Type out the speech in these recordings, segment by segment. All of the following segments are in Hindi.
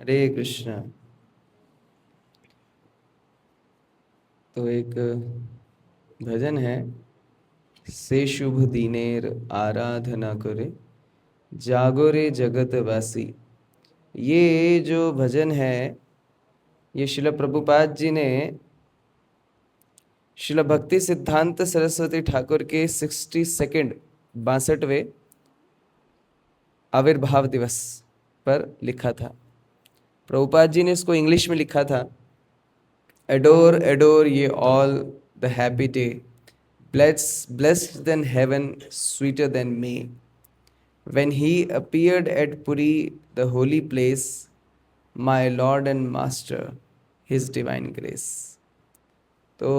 हरे कृष्णा। तो एक भजन है, से शुभ दीनेर आराधना करे, जागो रे जगत वासी। ये जो भजन है, ये शिला प्रभुपाद जी ने शिला भक्ति सिद्धांत सरस्वती ठाकुर के 62nd 62वें आविर्भाव दिवस पर लिखा था। प्रभुपाद जी ने इसको इंग्लिश में लिखा था। Adore, adore ye all the happy day, blessed than heaven, sweeter than May. When he appeared at Puri, the holy place, my Lord and Master, His divine grace. तो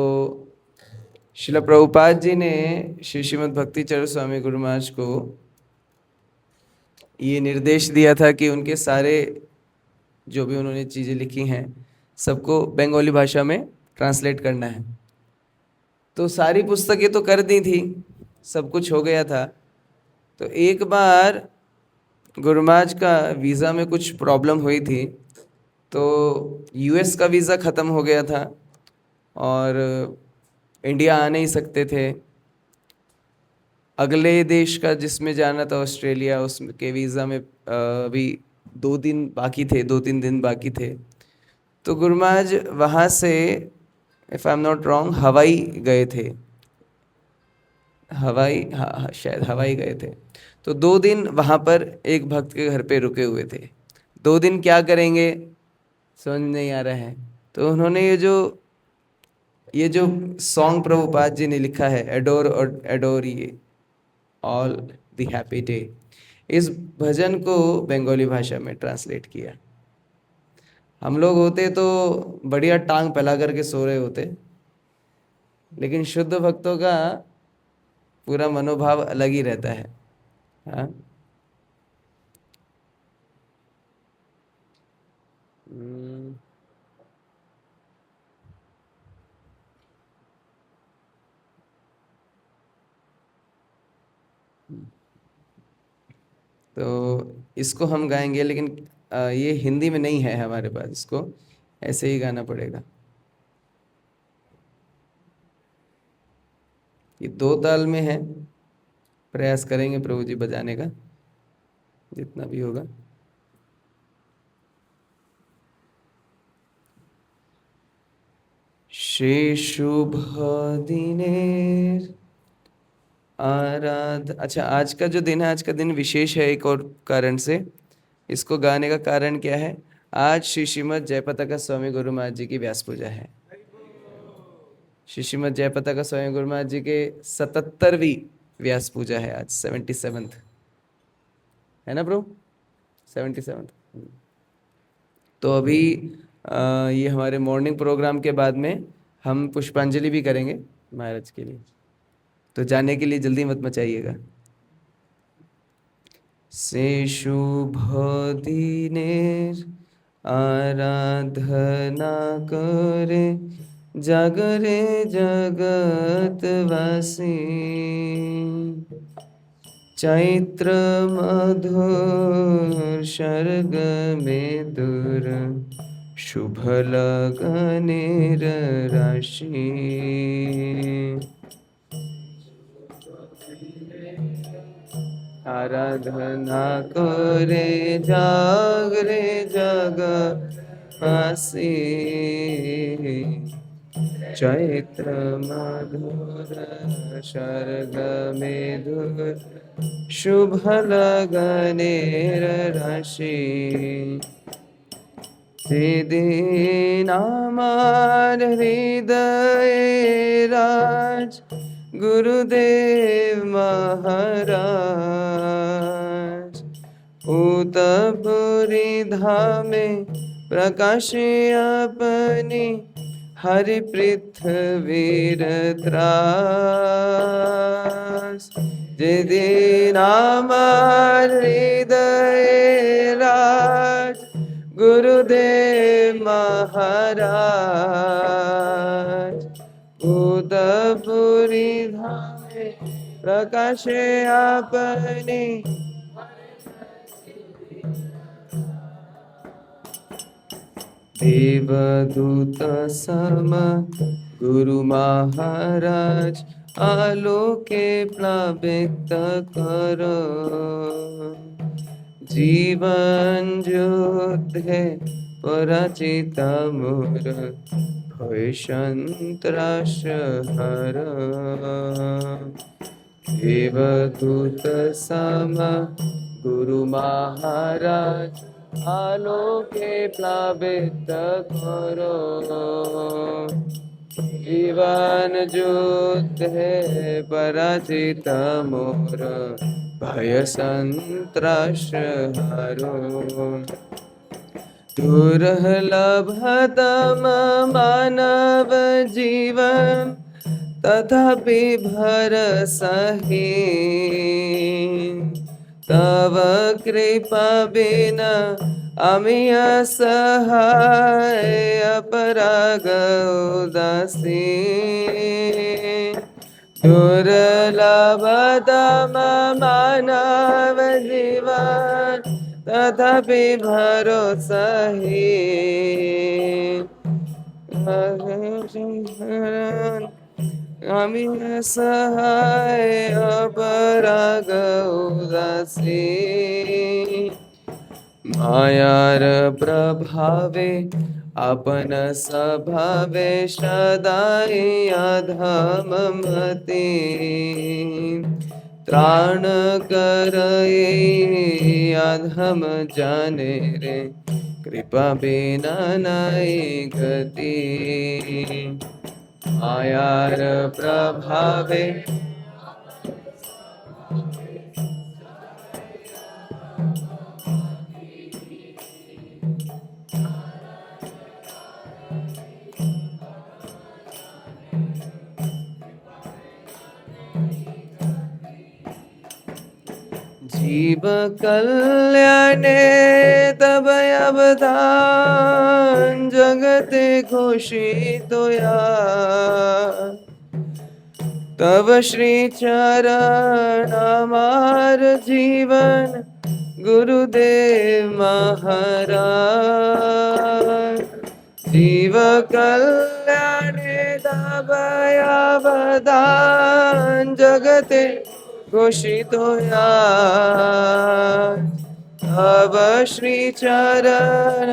शिला प्रभुपाद जी ने श्री श्रीमद् भक्ति चरण स्वामी गुरु महाराज को ये निर्देश दिया था कि उनके सारे जो भी उन्होंने चीज़ें लिखी हैं सबको बंगाली भाषा में ट्रांसलेट करना है। तो सारी पुस्तकें तो कर दी थी, सब कुछ हो गया था। तो एक बार गुरु महाराज का वीज़ा में कुछ प्रॉब्लम हुई थी, तो यूएस का वीज़ा ख़त्म हो गया था और इंडिया आ नहीं सकते थे। अगले देश का जिसमें जाना था ऑस्ट्रेलिया, उसके वीज़ा में अभी 2 दिन बाकी थे, 2-3 दिन बाकी थे। तो गुरु महाराज वहाँ से, if I am not wrong, हवाई गए थे। हाँ, शायद हवाई गए थे। तो 2 दिन वहाँ पर एक भक्त के घर पे रुके हुए थे। 2 दिन क्या करेंगे समझ नहीं आ रहा है। तो उन्होंने ये जो सॉन्ग प्रभुपाद जी ने लिखा है, एडोर और एडोर ये ऑल द हैप्पी डे, इस भजन को बंगाली भाषा में ट्रांसलेट किया। हम लोग होते तो बढ़िया टांग फैला करके सो रहे होते, लेकिन शुद्ध भक्तों का पूरा मनोभाव अलग ही रहता है। हाँ, तो इसको हम गाएंगे, लेकिन ये हिंदी में नहीं है हमारे पास, इसको ऐसे ही गाना पड़ेगा। ये 2 ताल में है। प्रयास करेंगे प्रभु जी बजाने का जितना भी होगा। श्री शुभ दिनेर अच्छा, आज का जो दिन है, आज का दिन विशेष है एक और कारण से। इसको गाने का कारण क्या है? आज श्री श्रीमद् जयपताका स्वामी गुरु महाराज जी की व्यास पूजा है। श्री श्रीमद् जयपताका स्वामी गुरु महाराज जी के 77वीं व्यास पूजा है आज, 77th है ना ब्रो, 77th। तो अभी ये हमारे मॉर्निंग प्रोग्राम के बाद में हम पुष्पांजलि भी करेंगे महाराज के लिए, तो जाने के लिए जल्दी मत मचाइएगा। से शुभ दिनेर आराधना करे, जागरे जगत वासी। चैत्र मधुर शर्ग में दूर, शुभ लगनेर राशि। आराधना करे जागरे जगवासी। चैत्र मधुर शर्ग में दूर, शुभ लगनेर राशि। दिन আমার हृदय राज गुरुदेव महाराज, उतपुरी धामे प्रकाशे अपनी, हरि पृथ्वीर त्रास। যেদিন আমার হৃদয় রাজ गुरुदेव महाराज, उदयपुरी धामे प्रकाशे अपनी। देवदूत सम गुरु महाराज आलोके प्लावित करो। जीवन ज्योति पराजित मोर भय संत्रास हर। देवदूत सम गुरु महाराज आलोके प्लावित करो। जीवन ज्योति पराजित मोर भय संत्रास हरो। दुर्लभतम मानव जीवन तथापि भरसहीन। तव कृपा बिना আমি असहाय अपराग उदासी। दुर्लभतम मानव जीवन तथापि भरोसाहीन। আমি असहाय अपराग उदासी। मायार प्रभावे अपन स्वभावे सदाई अधम मति। त्राण करई अधम जाने रे कृपा बिना नाई गति। मायार प्रभावे जीव कल्याणे तब अवदान जगते घोषित होया। तब श्री चरण हमार जीवन गुरुदेव महाराज। जीव कल्याणे तब अवदान जगते घोषित होया। अब श्री चरण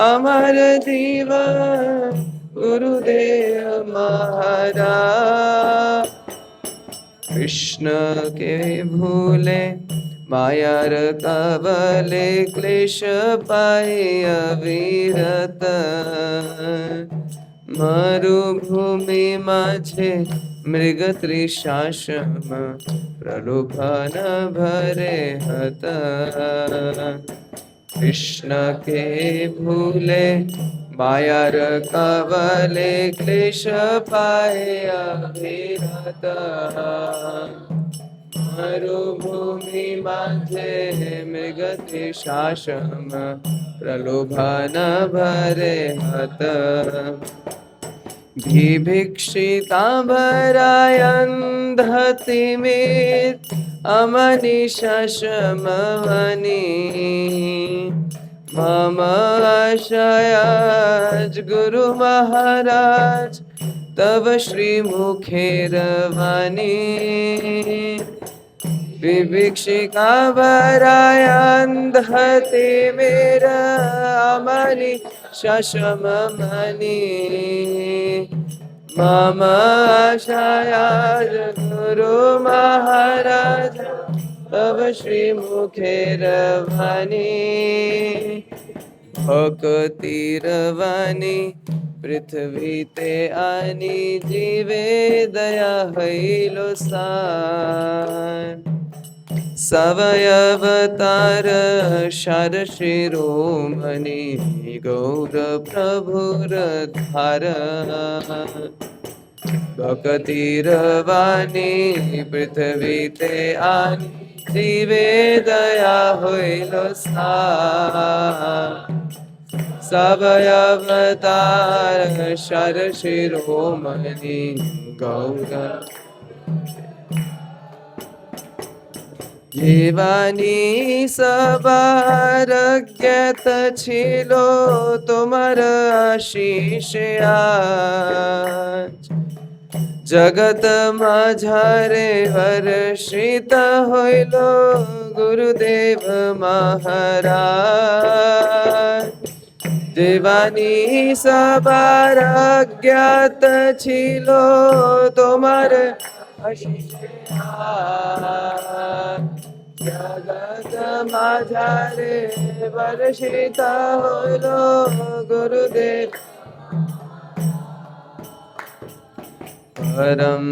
अमर जीवन गुरुदेव महाराज। कृष्ण के भूले मायार कवले क्लेश पाए अविरत। मरुभूमि माझे मृग त्रिशासम प्रलोभन भरे हत। कृष्ण के भूले मायार कवले क्लेश पाए अविरत। मरुभूमि माझे मृग त्रिशासम प्रलोभन भरे हत। भिक्षिता भरायन्धतिमित अमनिशा शमवनि। मम आशयाज गुरु महाराज तब श्री मुखेर वाणी। विभिक्षिका भरायन्धति मेरा अमनि शशमनि। मम आशयाज गुरु महाराज तब श्री मुखेर वाणी। भक्तिरवाणी पृथ्वी ते आनी जीवे दया हईलो सार। सवयवतार शर शिरोमणि गौर प्रभुर धार। भक्तिरवाणी पृथ्वी ते आनी जीवे दया हईलो सार। सवयवतार शर शिरोमणि गौर। জীবানী সবার জ্ঞাত ছিল তোমার আশিসে আজ, জগত মাঝারে বর্ষিত হইল গুরুদেব মহারাজ। জীবানী সবার জ্ঞাত ছিল তোমার আশিসে আজ, জগত মাঝারে বর্ষিত হইল গুরুদেব। परम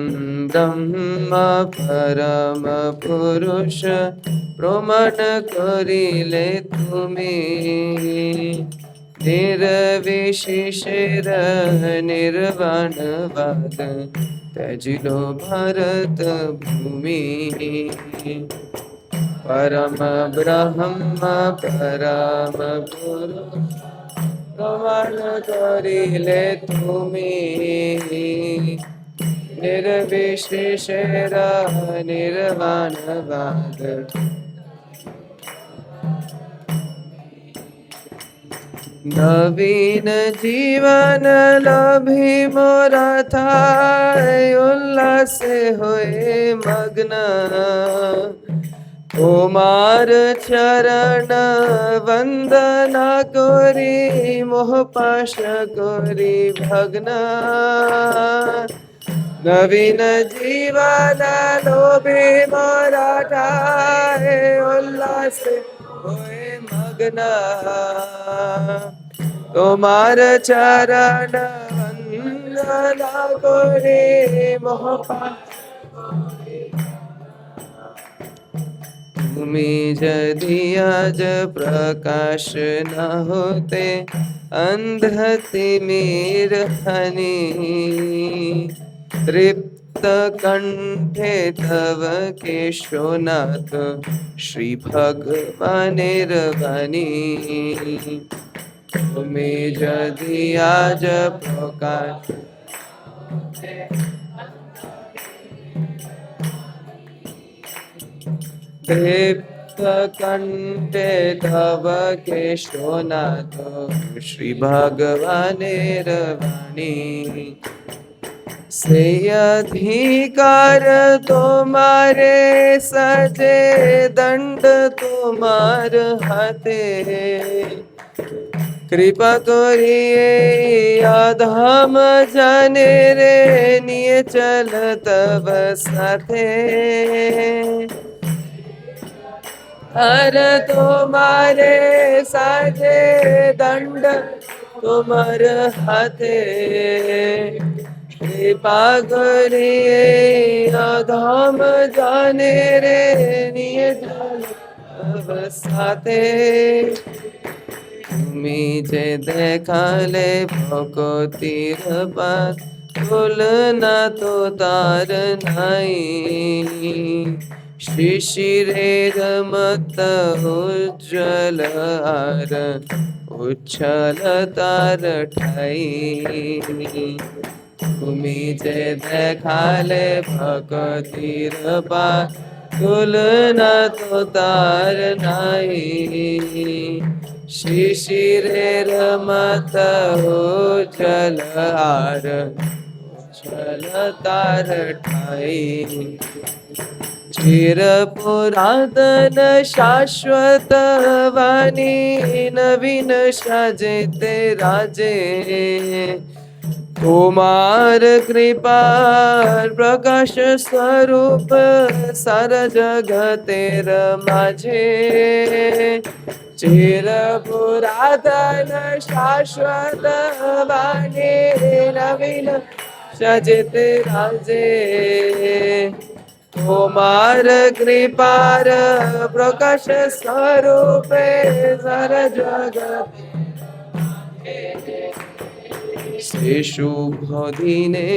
ब्रह्म परम पुरुष प्रमाण करिले तुमी, निर्विशेषेर निर्वाणवाद त्याजिलो भारत भूमि। परम ब्रह्म परम पुरुष प्रमाण करिले तुमी, निर्विशेषेर निर्वाणवाद। नवीन जीवन लभी मोरा थाय उल्लास होए मग्न, তোমার চরণ বন্দনা করি মোহ পাশ করি ভগ্ন। নবীন জীবন লোভে মোরা ঠায় উল্লাস হয়ে মগ্ন, তোমার চরণ বন্দনা করি মোহ পাশ। তুমি যদি আজ প্রকাশ না হতে अंध तिमिर हनि, तृप्त कंठे तव केशोनाथ श्री भगवानेर वाणी। তুমি যদি আজ প্রকাশ दीप्त कंठे तव केशोनाथ श्री भगवानेर वाणी। से अधिकार तुम्हारे सजे दंड तुम्हार हाथे, कृपा करिए अधम जाने रे निये चल तब साथे। हर तुम्हारे साजे दंड तुम्हार हाथे, कृपा करिए अधम जाने रे निये चल तब साथे। তুমি যে দেখালে ভকতির পাত তুলনা তো তার নাই, শিশিরের মত উজ্জ্বল আর উচ্ছল তার ঠাই। তুমি যে দেখালে ভকতির পাত তুলনা তো তার নাই, শিশিরের মত উজ্জ্বল আর উচ্ছল তার ঠাই। চির পুরাতন শাশ্বত বাণী নবীন সাজেতে রাজে, তোমার কৃপার প্রকাশ স্বরূপ সারা জগতের মাঝে। চির পুরাতন শাশ্বত বাণী নবীন সাজেতে রাজে, তোমার কৃপার প্রকাশ স্বরূপে সারা জগৎ। সে শুভ দিনে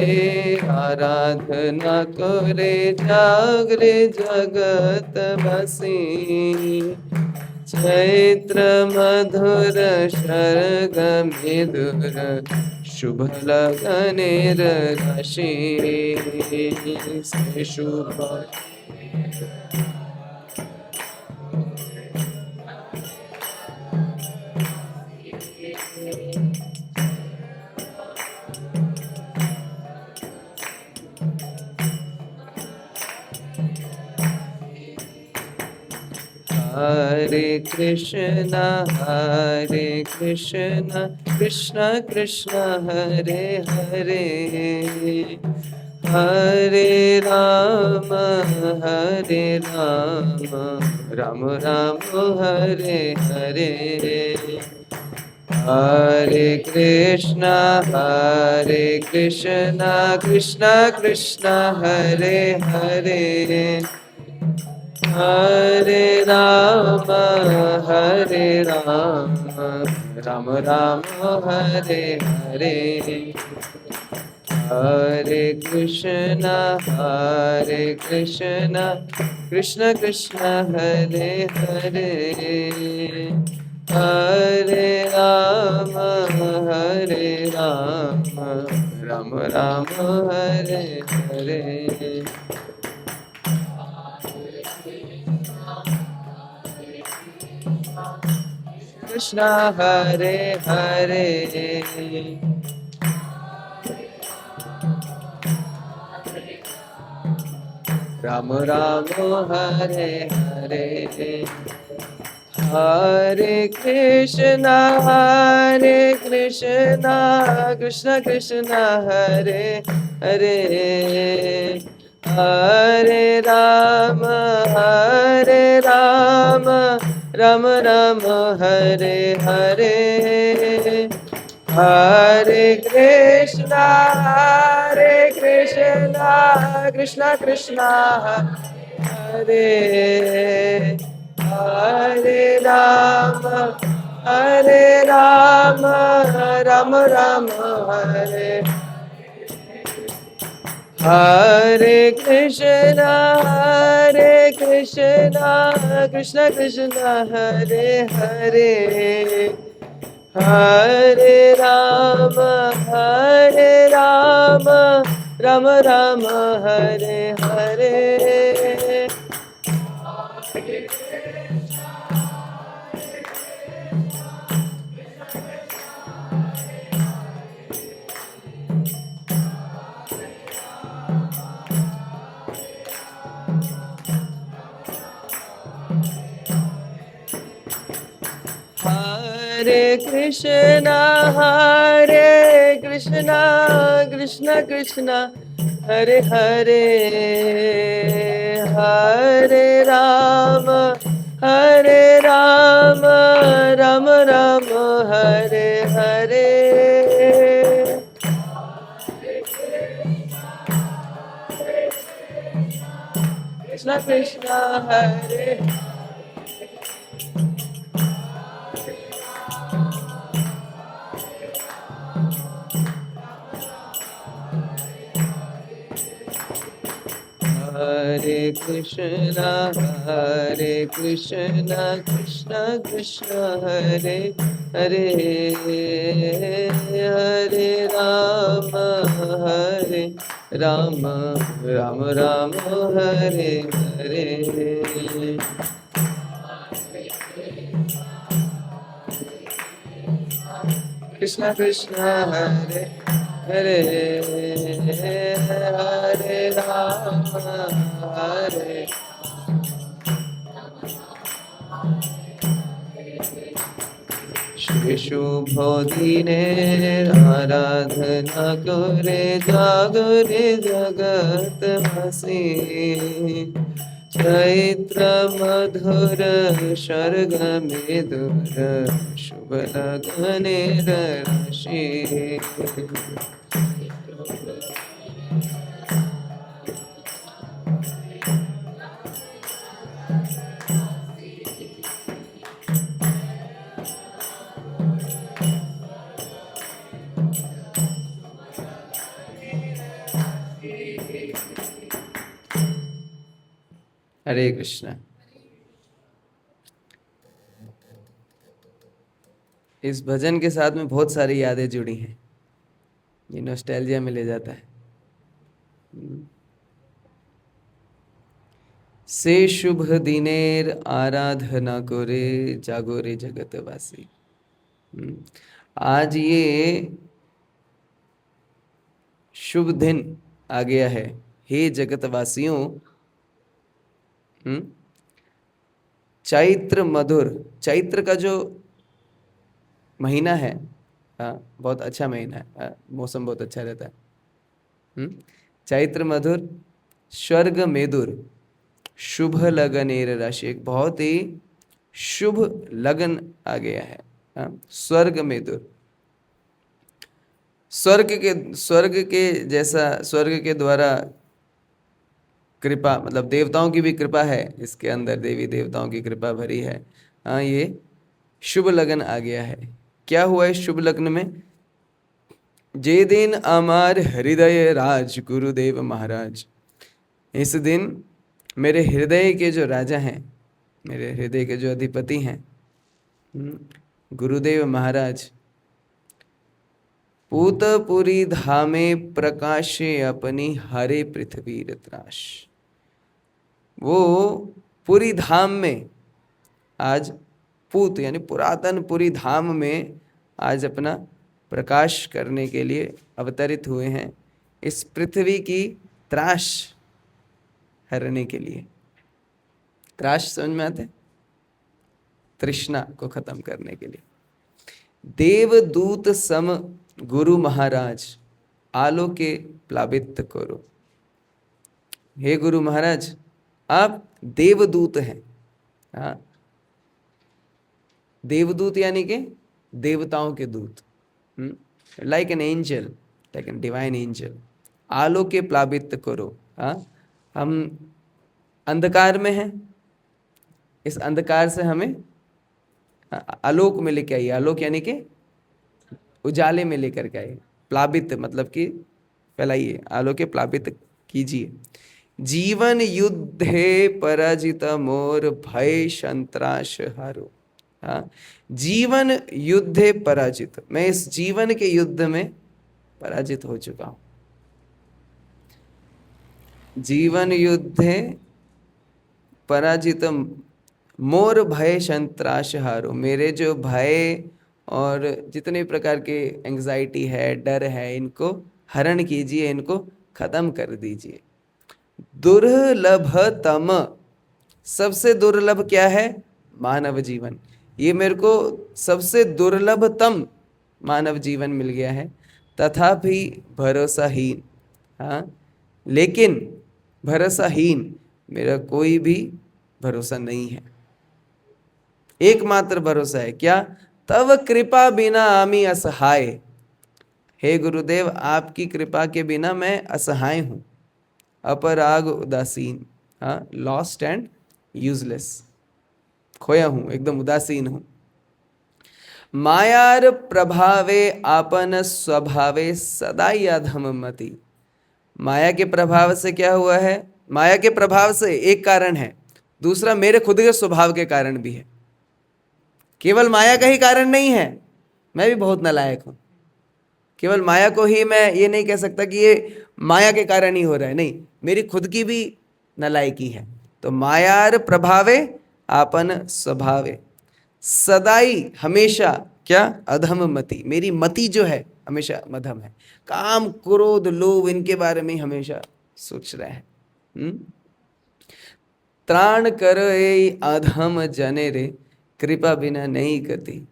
আরাধনা করে জাগরে জগৎবাসী, চৈত্র মধুর স্বর্গ মৃদুর শুভ লগনের রাশি। সে শুভ हरे कृष्णा कृष्णा कृष्णा हरे हरे, हरे राम राम राम हरे हरे, हरे कृष्णा कृष्णा कृष्णा हरे हरे, हरे राम राम राम हरे हरे, हरे कृष्णा कृष्णा कृष्णा हरे हरे, हरे राम राम राम हरे हरे। कृष्णा हरे हरे, राम राम हरे हरे, हरे कृष्णा कृष्णा कृष्णा हरे हरे, हरे राम राम राम हरे हरे, हरे कृष्णा कृष्णा कृष्णा हरे, हरे राम राम राम हरे, हरे कृष्णा कृष्णा कृष्णा हरे हरे, हरे राम राम राम हरे हरे, हरे कृष्णा कृष्णा कृष्णा हरे हरे, हरे राम राम राम हरे हरे, कृष्णा कृष्णा हरे, हरे कृष्णा कृष्णा कृष्णा हरे हरे, हरे राम राम राम हरे हरे, कृष्णा कृष्णा हरे हरे, हरे राम हरे, श्री शुभ दिने आराधना करे जागरे जगतवासी, चैत्र मधुर स्वर्ग में दूर शुभ लगने राशि, हरे कृष्णा। इस भजन के साथ में बहुत सारी यादें जुड़ी हैं, ये नॉस्टैल्जिया में ले जाता है। से शुभ दिनेर आराधना करे जागोरे जगतवासी। आज ये शुभ दिन आ गया है, हे जगतवासियों। चैत्र मधुर, चैत्र का जो महीना है, हाँ बहुत अच्छा महीना है, मौसम बहुत अच्छा रहता है। चैत्र मधुर, स्वर्ग मेदुर, शुभ लगनेर राशि, एक बहुत ही शुभ लगन आ गया है। स्वर्ग मेदुर, स्वर्ग के जैसा, स्वर्ग के द्वारा कृपा, मतलब देवताओं की भी कृपा है इसके अंदर, देवी देवताओं की कृपा भरी है। हाँ, ये शुभ लगन आ गया है। क्या हुआ इस शुभ लग्न में? जे दिन अमर हृदय राज गुरुदेव महाराज, इस दिन मेरे हृदय के जो राजा हैं, मेरे हृदय के जो अधिपति हैं, गुरुदेव महाराज, पूतपुरी धामे प्रकाशे अपनी हरे पृथ्वी त्राश, वो पुरी धाम में आज, पूत यानी पुरातन पुरी धाम में आज अपना प्रकाश करने के लिए अवतरित हुए हैं, इस पृथ्वी की त्राश हरने के लिए। त्राश समझ में आते? तृष्णा को खत्म करने के लिए। देवदूत सम गुरु महाराज, आलोके प्लावित करो। हे गुरु महाराज, आप देवदूत हैं। हाँ, देवदूत यानी कि देवताओं के दूत, like an angel, like an divine angel. आलोके प्लावित करो। हाँ, हम अंधकार में हैं, इस अंधकार से हमें आलोक में लेके आइए। आलोक यानी कि उजाले में लेकर के आइए। प्लावित मतलब कि फैलाइए, आलोके प्लावित कीजिए। जीवन युद्धे पराजित मोर भय संत्रास हारो। हाँ, जीवन युद्धे पराजित, मैं इस जीवन के युद्ध में पराजित हो चुका हूं। जीवन युद्धे पराजित मोर भय संत्रास हारो, मेरे जो भय और जितने प्रकार के एंग्जाइटी है, डर है, इनको हरण कीजिए, इनको खत्म कर दीजिए। दुर्लभतम, सबसे दुर्लभ क्या है? मानव जीवन। ये मेरे को सबसे दुर्लभतम मानव जीवन मिल गया है। तथापि भरोसाहीन, हाँ, लेकिन भरोसाहीन, मेरा कोई भी भरोसा नहीं है। एकमात्र भरोसा है क्या? तव कृपा बिना आमी असहाय। हे गुरुदेव, आपकी कृपा के बिना मैं असहाय हूं, अपराग उदासीन, हाँ, लॉस्ट एंड यूजलेस, खोया हूं, एकदम उदासीन हूं। मायार प्रभावे आपन स्वभावे सदाई अधम मति। माया के प्रभाव से क्या हुआ है? माया के प्रभाव से एक कारण है, दूसरा मेरे खुद के स्वभाव के कारण भी है। केवल माया का ही कारण नहीं है, मैं भी बहुत नालायक हूं। केवल माया को ही मैं ये नहीं कह सकता कि ये माया के कारण ही हो रहा है, नहीं, मेरी खुद की भी नालायकी है। तो मायार प्रभावे आपन स्वभावे सदाई, हमेशा क्या? अधम मति, मेरी मति जो है हमेशा मध्यम है। काम क्रोध लोभ इनके बारे में हमेशा सोच रहा है। त्राण कर अधम जने रे, कृपा बिना नहीं गति।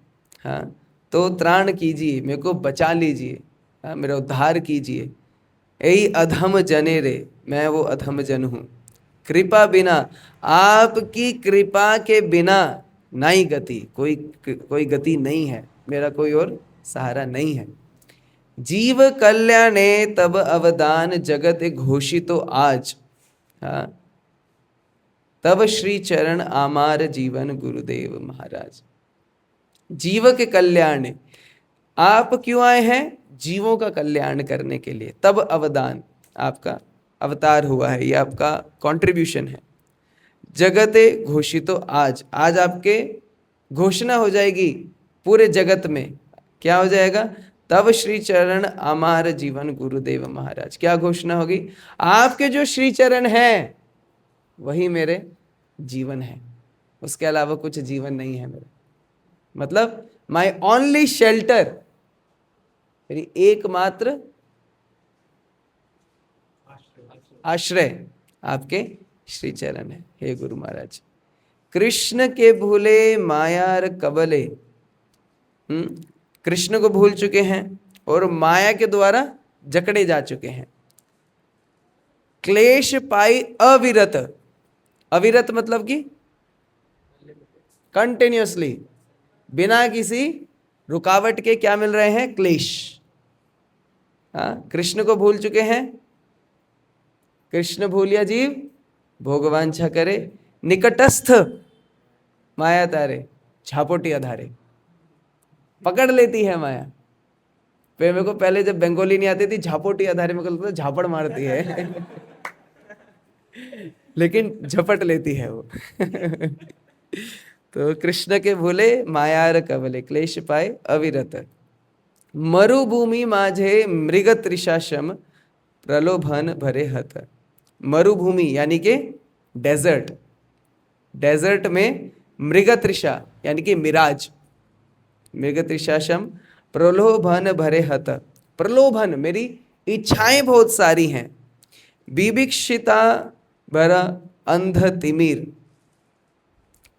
हाँ, तो त्राण कीजिए, मेरे को बचा लीजिए, हाँ, मेरा उद्धार कीजिए। यही अधम जने रे, मैं वो अधम जन हूँ। कृपा बिना, आपकी कृपा के बिना नहीं गति, कोई गति नहीं है, मेरा कोई और सहारा नहीं है। जीव कल्याणे तब अवदान जगत घोषितो आज। हाँ, तब श्री चरण आमार जीवन गुरुदेव महाराज। जीव के कल्याण, आप क्यों आए हैं? जीवों का कल्याण करने के लिए। तब अवदान, आपका अवतार हुआ है, ये आपका कंट्रीब्यूशन है। जगते घोषितो आज, आज आपके घोषणा हो जाएगी पूरे जगत में। क्या हो जाएगा? तब श्री चरण आमार जीवन गुरुदेव महाराज। क्या घोषणा होगी? आपके जो श्री चरण हैं वही मेरे जीवन है, उसके अलावा कुछ जीवन नहीं है मेरा। मतलब माई ओनली शेल्टर, मेरी एकमात्र आश्रय आपके श्री चरण है, हे गुरु महाराज। कृष्ण के भूले मायार कबले, कृष्ण को भूल चुके हैं और माया के द्वारा जकड़े जा चुके हैं। क्लेश पाई अविरत, अविरत मतलब कि कंटिन्यूअसली, बिना किसी रुकावट के क्या मिल रहे हैं? क्लेश। हाँ, कृष्ण को भूल चुके हैं। कृष्ण भूलिया जीव भोगवांछा करे, निकटस्थ माया तारे झापोटी आधारे। पकड़ लेती है माया। फिर मेरे को पहले जब बंगाली नहीं आती थी, झापोटी आधारे, मेरे को लगता था झापड़ मारती है लेकिन झपट लेती है वो तो कृष्ण के भूले मायार कवले, क्लेश पाए अविरत। मरुभूमि माझे मृग त्रिशाशम, प्रलोभन भरे हत। मरुभूमि यानी कि डेजर्ट, डेजर्ट में मृग त्रिशा यानी कि मिराज, मृग त्रिशाशम प्रलोभन भरे हत। प्रलोभन, मेरी इच्छाएं बहुत सारी हैं। बिभिक्षिता भरा अंध तिमिर,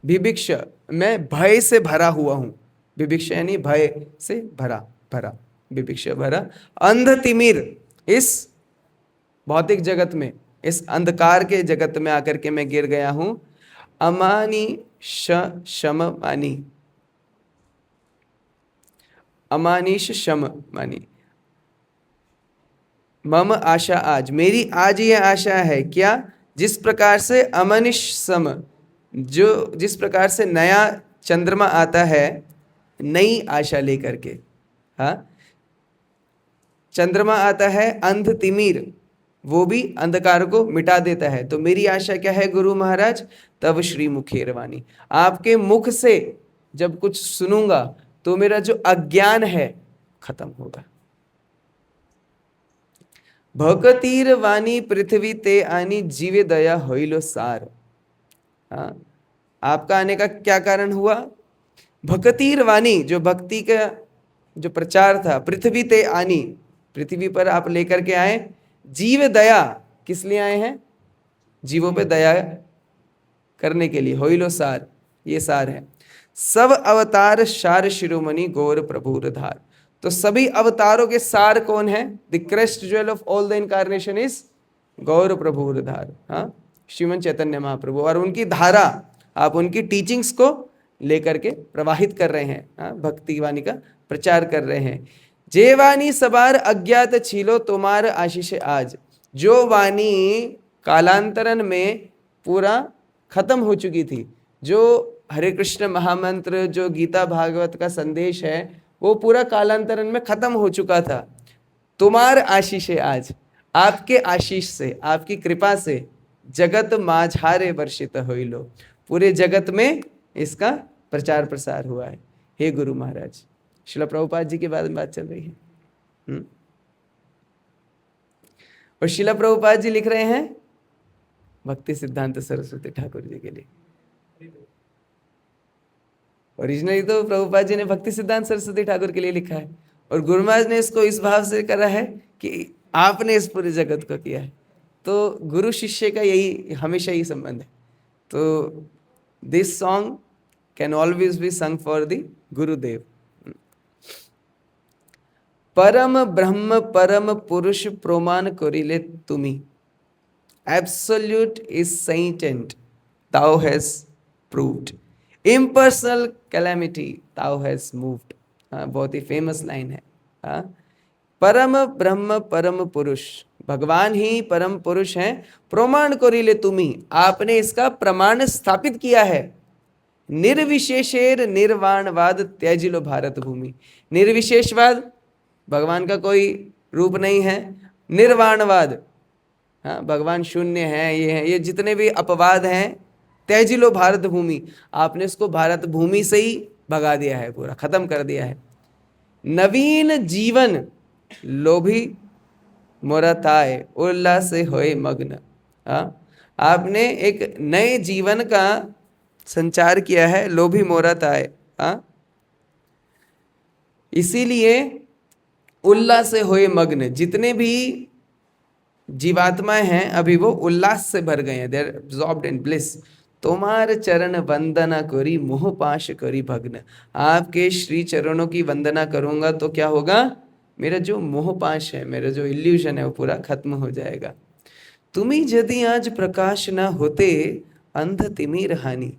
बिभिक्ष मैं भय से भरा हुआ हूं। बिभिक्ष यानी भय से भरा, भरा बिभिक्ष भरा। अंध तिमिर, इस भौतिक जगत में, इस अंधकार के जगत में आकर के मैं गिर गया हूं। अमानी शम मानी, अमानीश शम मानी। मम आशा आज, मेरी आज यह आशा है क्या? जिस प्रकार से अमनिश सम, जो जिस प्रकार से नया चंद्रमा आता है नई आशा लेकर के, हाँ, चंद्रमा आता है अंध तिमिर, वो भी अंधकार को मिटा देता है। तो मेरी आशा क्या है गुरु महाराज? तब श्री मुखेरवाणी, आपके मुख से जब कुछ सुनूंगा तो मेरा जो अज्ञान है खत्म होगा। भकतीर वाणी पृथ्वी ते आनी, जीवे दया होइलो सार। हाँ, आपका आने का क्या कारण हुआ? भकतीर वाणी, जो भक्ति का जो प्रचार था, पृथ्वी ते आनी, पृथ्वी पर आप लेकर के आए। जीव दया, किस लिए आए हैं? जीवों पे दया करने के लिए। होइलो सार, ये सार है। सब अवतार सार शिरोमणि गौर प्रभुर धार। तो सभी अवतारों के सार कौन है? The crest jewel of all the incarnation is Gaur प्रभुर धार। हाँ, श्रीमन चैतन्य महाप्रभु, और उनकी धारा, आप उनकी टीचिंग्स को लेकर के प्रवाहित कर रहे हैं। हाँ, भक्ति वाणी का प्रचार कर रहे हैं। जे वाणी सबार अज्ञात छीलो, तुम्हार आशीष आज। जो वाणी कालांतरन में पूरा खत्म हो चुकी थी, जो हरे कृष्ण महामंत्र, जो गीता भागवत का संदेश है, वो पूरा कालांतरन में खत्म हो चुका था। तुम्हार आशीष आज, आपके आशीष से, आपकी कृपा से जगत माझारे वर्षित होइलो, पूरे जगत में इसका प्रचार प्रसार हुआ है। हे गुरु महाराज, श्रील प्रभुपाद जी के बारे में बात चल रही है। और श्रील प्रभुपाद जी लिख रहे हैं भक्ति सिद्धांत सरस्वती ठाकुर जी के लिए। ओरिजिनली तो प्रभुपाद जी ने भक्ति सिद्धांत सरस्वती ठाकुर के लिए लिखा है, और गुरु महाराज ने इसको इस भाव से करा है कि आपने इस पूरे जगत को किया है। तो गुरु शिष्य का यही हमेशा ही संबंध है। तो this song can always be संग फॉर द गुरुदेव। परम ब्रह्म परम पुरुष प्रमाण करिले तुमी, absolute is scented thou has proved, impersonal calamity thou has moved। बहुत ही फेमस लाइन है। परम ब्रह्म परम पुरुष, भगवान ही परम पुरुष हैं। प्रमाण करिले तुमी, आपने इसका प्रमाण स्थापित किया है। निर्विशेषेर निर्वाणवाद त्याजिलो भारत भूमि। निर्विशेषवाद, भगवान का कोई रूप नहीं है। निर्वाणवाद, हाँ, भगवान शून्य है, ये है, ये जितने भी अपवाद हैं, त्याजिलो भारत भूमि, आपने इसको भारत भूमि से ही भगा दिया है, पूरा खत्म कर दिया है। नवीन जीवन लोभी मोरताए, उल्लास से होए मग्न। आपने एक नए जीवन का संचार किया है, लोभी मोरताए। इसीलिए उल्लास से होए मग्न, जितने भी जीवात्माएं हैं अभी वो उल्लास से भर गए हैं, they are absorbed in bliss. तुम्हार चरण वंदना करी मोह पाश करी भग्न। आपके श्री चरणों की वंदना करूंगा तो क्या होगा, मेरा जो मोह पाश है, मेरा जो इल्यूशन है वो पूरा खत्म हो जाएगा। तुम्ही यदि आज प्रकाश न होते अंध तिमिर हानि।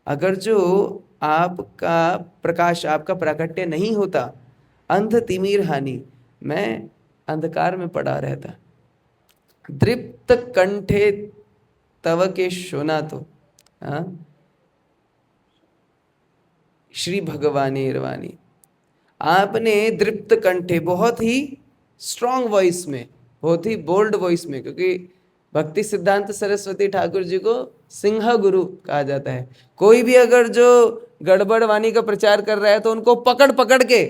अगर जो आपका प्रकाश, आपका प्राकट्य नहीं होता, अंध तिमिर हानि, मैं अंधकार में पड़ा रहता। दृप्त कंठे तव के शोना तो, हाँ, श्री भगवानी रवानी। आपने दृप्त कंठे, बहुत ही स्ट्रॉन्ग वॉइस में, बहुत ही बोल्ड वॉइस में, क्योंकि भक्ति सिद्धांत सरस्वती ठाकुर जी को सिंह गुरु कहा जाता है। कोई भी अगर जो गड़बड़ वाणी का प्रचार कर रहा है तो उनको पकड़ पकड़ के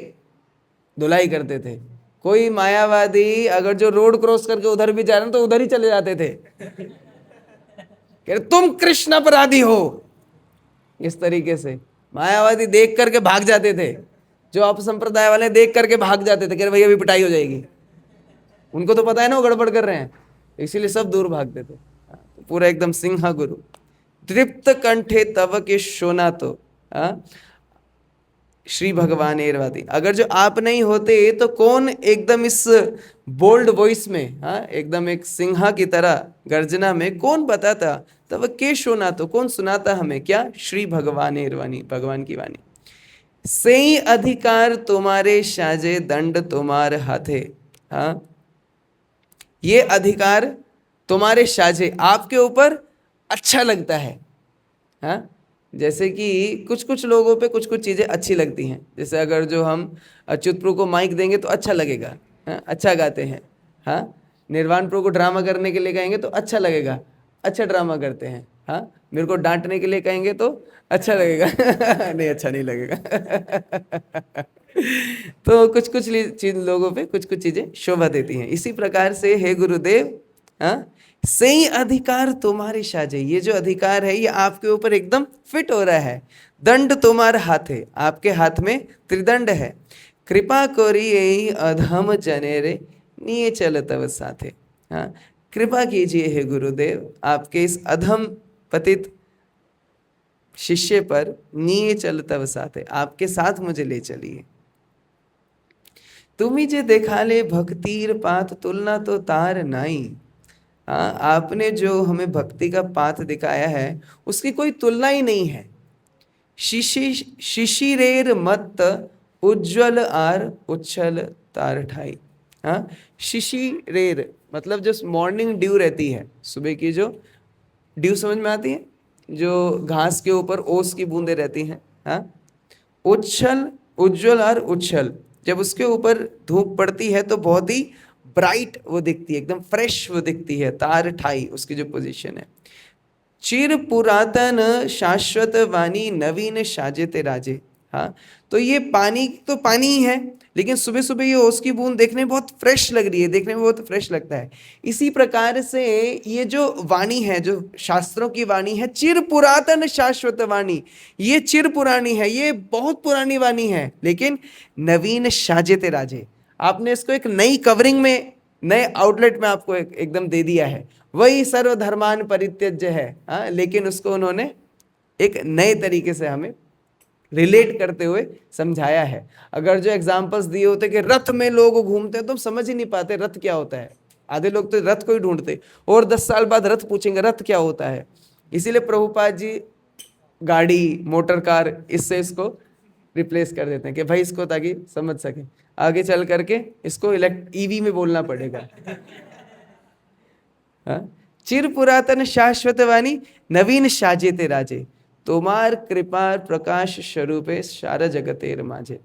धुलाई करते थे। कोई मायावादी अगर जो रोड क्रॉस करके उधर भी जा रहे हैं तो उधर ही चले जाते थे, कह तुम कृष्ण अपराधी हो। इस तरीके से मायावादी देख करके भाग जाते थे, जो अपसंप्रदाय वाले देख करके भाग जाते थे, कह भैया अभी पिटाई हो जाएगी। उनको तो पता है ना वो गड़बड़ कर रहे हैं, इसीलिए सब दूर भागते थे। तो पूरा एकदम सिंह गुरु। तृप्त कंठे तव के शोना तो, श्री भगवान एरवादी। अगर जो आप नहीं होते तो कौन एकदम इस बोल्ड वॉइस में, एकदम एक सिंह की तरह गर्जना में कौन बताता, तब के शोना तो कौन सुनाता हमें क्या, श्री भगवान एरवानी, भगवान की वाणी। सही अधिकार तुम्हारे साजे दंड तुम्हारे हाथे। हाँ, ये अधिकार तुम्हारे साजे, आपके ऊपर अच्छा लगता है। हाँ, जैसे कि कुछ कुछ लोगों पे कुछ कुछ चीज़ें अच्छी लगती हैं। जैसे अगर जो हम अच्युत प्रभु को माइक देंगे तो अच्छा लगेगा, अच्छा गाते हैं। हाँ, निर्वाण प्रभु को ड्रामा करने के लिए कहेंगे तो अच्छा लगेगा, अच्छा ड्रामा करते हैं। हाँ, मेरे को डांटने के लिए कहेंगे तो अच्छा लगेगा नहीं, अच्छा नहीं लगेगा तो कुछ कुछ चीज लोगों पे कुछ कुछ चीजें शोभा देती हैं। इसी प्रकार से हे गुरुदेव, हाँ, सही अधिकार तुम्हारे साजे, ये जो अधिकार है ये आपके ऊपर एकदम फिट हो रहा है। दंड तुम्हारे हाथ है, आपके हाथ में त्रिदंड है। कृपा करी यही अधम जनेरे निये चल तव साथे। हाँ, कृपा कीजिए हे गुरुदेव, आपके इस अधम पतित शिष्य पर निये चल तव साथे, आपके साथ मुझे ले चलिए। तुम्ही जे देखा ले भक्तिर पात तुलना तो तार नाई। हाँ, आपने जो हमें भक्ति का पाथ दिखाया है उसकी कोई तुलना ही नहीं है। शिशिरेर मत उज्ज्वल आर उच्छल तार ठाई। हाँ, शिशिरेर मतलब जो मॉर्निंग ड्यू रहती है, सुबह की जो ड्यू समझ में आती है, जो घास के ऊपर ओस की बूंदें रहती हैं। हाँ, उच्छल, उज्ज्वल और उच्छल, जब उसके ऊपर धूप पड़ती है तो बहुत ही ब्राइट वो दिखती है, एकदम फ्रेश वो दिखती है। तार ठाई उसकी जो पोजीशन है। चिर पुरातन शाश्वत वाणी नवीन साजेते राजे। हाँ, तो ये पानी तो पानी ही है, लेकिन सुबह सुबह ये ओस की बूंद देखने में बहुत फ्रेश लग रही है, देखने में बहुत फ्रेश लगता है। इसी प्रकार से ये जो वाणी है, जो शास्त्रों की वाणी है, चिर पुरातन शाश्वत वाणी, ये चिर पुरानी है, ये बहुत पुरानी वाणी है, लेकिन नवीन साजेते राजे, आपने इसको एक नई कवरिंग में, नए आउटलेट में आपको एकदम दे दिया है। वही सर्वधर्मान परित्यज्य है, लेकिन उसको उन्होंने एक नए तरीके से हमें रिलेट करते हुए समझाया है। अगर जो एग्जाम्पल्स दिए होते कि रथ में लोग घूमते हैं तो हम समझ ही नहीं पाते रथ क्या होता है। आधे लोग तो रथ को ही ढूंढते और 10 साल बाद रथ पूछेंगे रथ क्या होता है। इसीलिए प्रभुपाद जी गाड़ी, मोटर कार, इससे इसको रिप्लेस कर देते हैं कि भाई इसको ताकि समझ सके। आगे चल करके इसको ईवी में बोलना पड़ेगा। चिर पुरातन शाश्वत वाणी नवीन साजेते राजे, तुम्हार कृपा प्रकाश स्वरूपे सारा जगतेर माझे।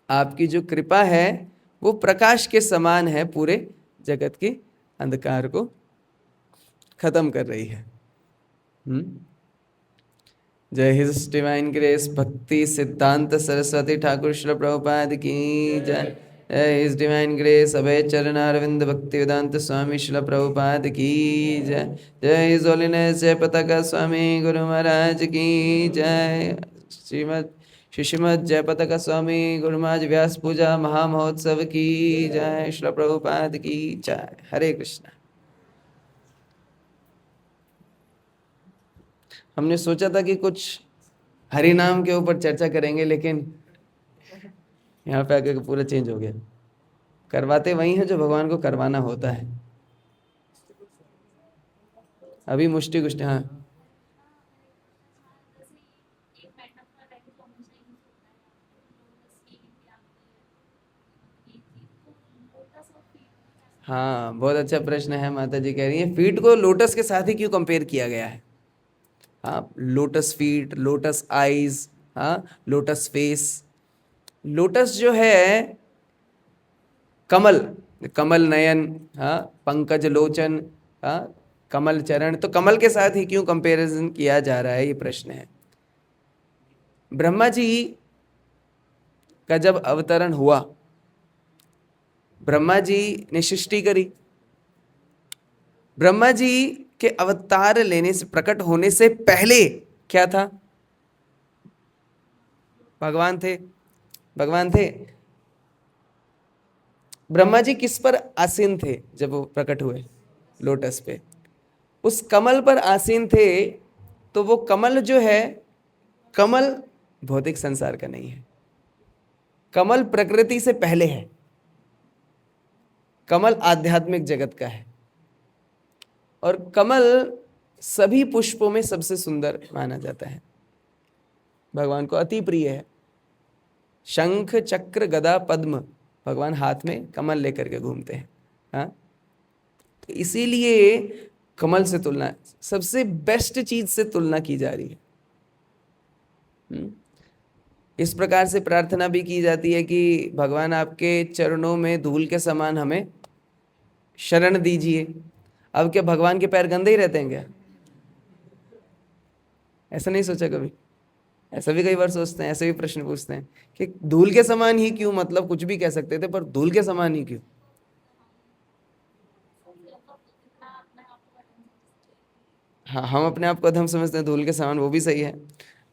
आपकी जो कृपा है वो प्रकाश के समान है, पूरे जगत की अंधकार को खत्म कर रही है। जय हिज डिवाइन ग्रेस भक्ति सिद्धांत सरस्वती ठाकुर श्री प्रभुपाद की जय। जय हिज डिवाइन ग्रेस अभय चरण अरविंद भक्ति वेदांत स्वामी श्री प्रभुपाद की जय। जय हिज होलीनेस जय पताका स्वामी गुरु महाराज की जय। श्रीमद जय पताका स्वामी गुरु महाराज व्यास पूजा महामहोत्सव की जय। श्री प्रभुपाद की जय। हरे कृष्ण। हमने सोचा था कि कुछ हरि नाम के ऊपर चर्चा करेंगे, लेकिन यहाँ पे आके पूरा चेंज हो गया। करवाते वही है जो भगवान को करवाना होता है। अभी मुष्टि कुष्टि, हाँ हाँ, बहुत अच्छा प्रश्न है। माता जी कह रही है फीट को लोटस के साथ ही क्यों कंपेयर किया गया है। हाँ, लोटस फीट, लोटस आईज, हाँ, लोटस फेस। लोटस जो है कमल, कमल नयन, हाँ, पंकज लोचन, हाँ, कमल चरण, तो कमल के साथ ही क्यों कंपैरिजन किया जा रहा है, ये प्रश्न है। ब्रह्मा जी का जब अवतरण हुआ, ब्रह्मा जी ने सृष्टि करी। ब्रह्मा जी के अवतार लेने से, प्रकट होने से पहले क्या था, भगवान थे। भगवान थे। ब्रह्मा जी किस पर आसीन थे जब वो प्रकट हुए, लोटस पे। उस कमल पर आसीन थे। तो वो कमल जो है, कमल भौतिक संसार का नहीं है, कमल प्रकृति से पहले है, कमल आध्यात्मिक जगत का है। और कमल सभी पुष्पों में सबसे सुंदर माना जाता है, भगवान को अति प्रिय है। शंख चक्र गदा पद्म, भगवान हाथ में कमल लेकर के घूमते हैं। हाँ, तो इसीलिए कमल से तुलना, सबसे बेस्ट चीज से तुलना की जा रही है। इस प्रकार से प्रार्थना भी की जाती है कि भगवान आपके चरणों में धूल के समान हमें शरण दीजिए। अब क्या भगवान के पैर गंदे ही रहते हैं क्या? ऐसा नहीं सोचा कभी? ऐसा भी कई बार सोचते हैं, ऐसे भी प्रश्न पूछते हैं कि धूल के समान ही क्यों, मतलब कुछ भी कह सकते थे, पर धूल के समान ही क्यों? हाँ, हम अपने आप को अधम समझते हैं, धूल के समान, वो भी सही है।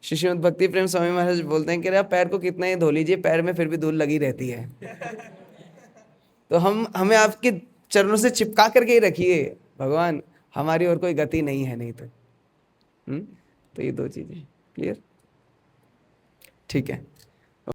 श्रीमद् भक्ति प्रेम स्वामी महाराज बोलते हैं कि आप पैर को कितना ही धो लीजिए, पैर में फिर भी धूल लगी रहती है। तो हम हमें आपके चरणों से चिपका करके ही रखिए भगवान, हमारी और कोई गति नहीं है, नहीं तो। तो ये दो चीजें क्लियर, ठीक है।